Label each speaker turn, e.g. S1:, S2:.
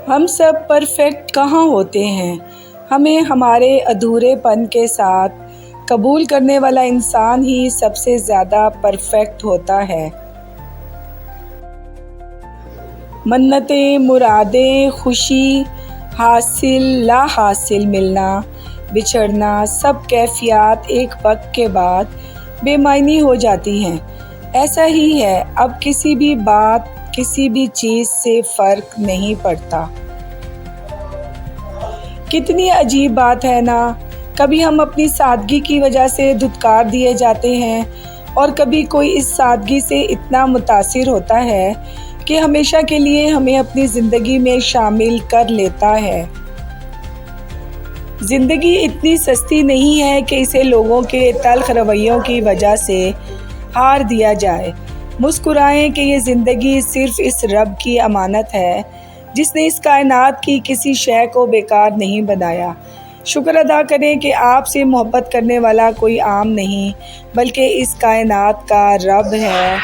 S1: ہم سب پرفیکٹ کہاں ہوتے ہیں؟ ہمیں ہمارے ادھورے پن کے ساتھ قبول کرنے والا انسان ہی سب سے زیادہ پرفیکٹ ہوتا ہے۔ منتیں، مرادیں، خوشی، حاصل لا حاصل، ملنا بچھڑنا، سب کیفیات ایک وقت کے بعد بے معنی ہو جاتی ہیں۔ ایسا ہی ہے، اب کسی بھی بات، کسی بھی چیز سے فرق نہیں پڑتا۔ کتنی عجیب بات ہے نا، کبھی ہم اپنی سادگی کی وجہ سے دھتکار دیے جاتے ہیں اور کبھی کوئی اس سادگی سے اتنا متاثر ہوتا ہے کہ ہمیشہ کے لیے ہمیں اپنی زندگی میں شامل کر لیتا ہے۔ زندگی اتنی سستی نہیں ہے کہ اسے لوگوں کے تلخ رویوں کی وجہ سے ہار دیا جائے۔ مسکرائیں کہ یہ زندگی صرف اس رب کی امانت ہے جس نے اس کائنات کی کسی شے کو بیکار نہیں بنایا۔ شکر ادا کریں کہ آپ سے محبت کرنے والا کوئی عام نہیں بلکہ اس کائنات کا رب ہے۔